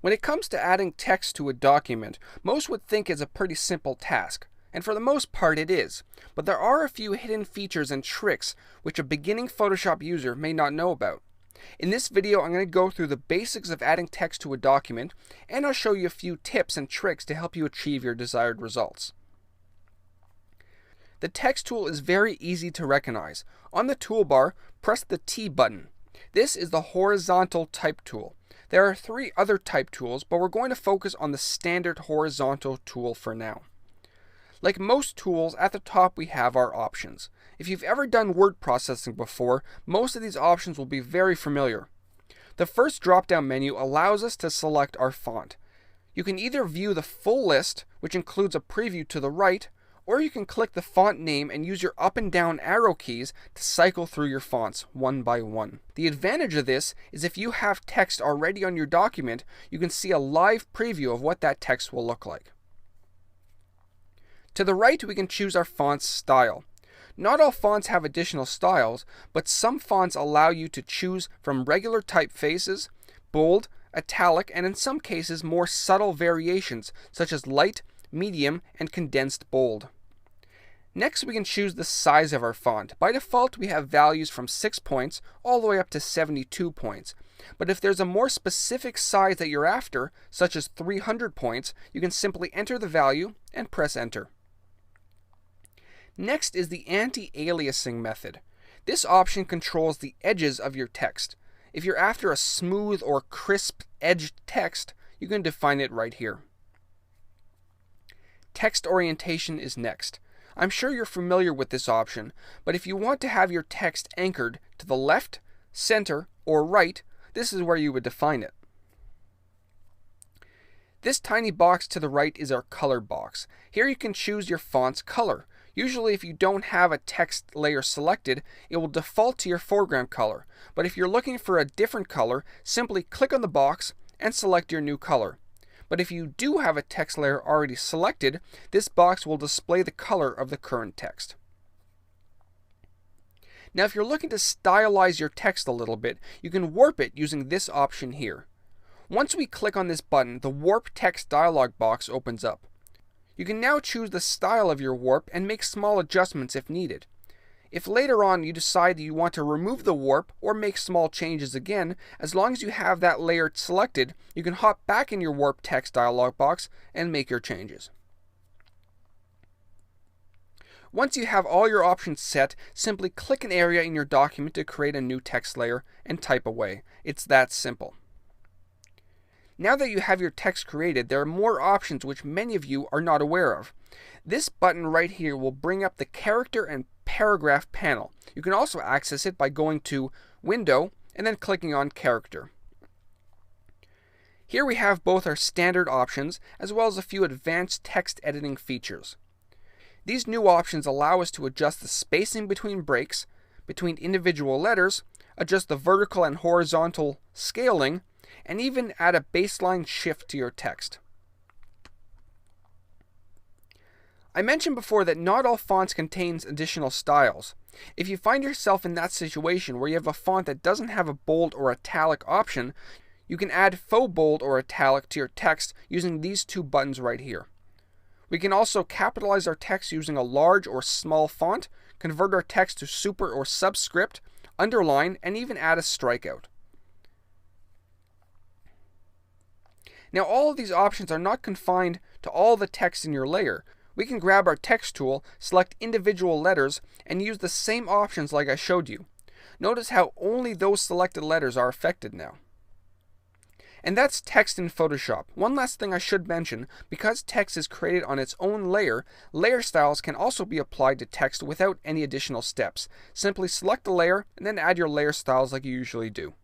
When it comes to adding text to a document, most would think it's a pretty simple task, and for the most part it is, but there are a few hidden features and tricks which a beginning Photoshop user may not know about. In this video, I'm going to go through the basics of adding text to a document, and I'll show you a few tips and tricks to help you achieve your desired results. The text tool is very easy to recognize. On the toolbar, press the T button. This is the horizontal type tool. There are 3 other type tools, but we're going to focus on the standard horizontal tool for now. Like most tools, at the top we have our options. If you've ever done word processing before, most of these options will be very familiar. The first drop-down menu allows us to select our font. You can either view the full list, which includes a preview to the right, or you can click the font name and use your up and down arrow keys to cycle through your fonts one by one. The advantage of this is if you have text already on your document, you can see a live preview of what that text will look like. To the right, we can choose our font's style. Not all fonts have additional styles, but some fonts allow you to choose from regular typefaces, bold, italic, and in some cases more subtle variations such as light, medium, and condensed bold. Next, we can choose the size of our font. By default, we have values from 6 points all the way up to 72 points. But if there's a more specific size that you're after, such as 300 points, you can simply enter the value and press enter. Next is the anti-aliasing method. This option controls the edges of your text. If you're after a smooth or crisp edged text, you can define it right here. Text orientation is next. I'm sure you're familiar with this option, but if you want to have your text anchored to the left, center, or right, this is where you would define it. This tiny box to the right is our color box. Here you can choose your font's color. Usually if you don't have a text layer selected, it will default to your foreground color. But if you're looking for a different color, simply click on the box and select your new color. But if you do have a text layer already selected, this box will display the color of the current text. Now if you're looking to stylize your text a little bit, you can warp it using this option here. Once we click on this button, the Warp Text dialog box opens up. You can now choose the style of your warp and make small adjustments if needed. If later on you decide that you want to remove the warp or make small changes again, as long as you have that layer selected, you can hop back in your Warp Text dialog box and make your changes. Once you have all your options set, simply click an area in your document to create a new text layer and type away. It's that simple. Now that you have your text created, there are more options which many of you are not aware of. This button right here will bring up the character and paragraph panel. You can also access it by going to Window and then clicking on Character. Here we have both our standard options as well as a few advanced text editing features. These new options allow us to adjust the spacing between breaks, between individual letters, adjust the vertical and horizontal scaling, and even add a baseline shift to your text. I mentioned before that not all fonts contain additional styles. If you find yourself in that situation where you have a font that doesn't have a bold or italic option, you can add faux bold or italic to your text using these 2 buttons right here. We can also capitalize our text using a large or small font, convert our text to super or subscript, underline, and even add a strikeout. Now all of these options are not confined to all the text in your layer. We can grab our text tool, select individual letters, and use the same options like I showed you. Notice how only those selected letters are affected now. And that's text in Photoshop. One last thing I should mention, because text is created on its own layer, layer styles can also be applied to text without any additional steps. Simply select the layer and then add your layer styles like you usually do.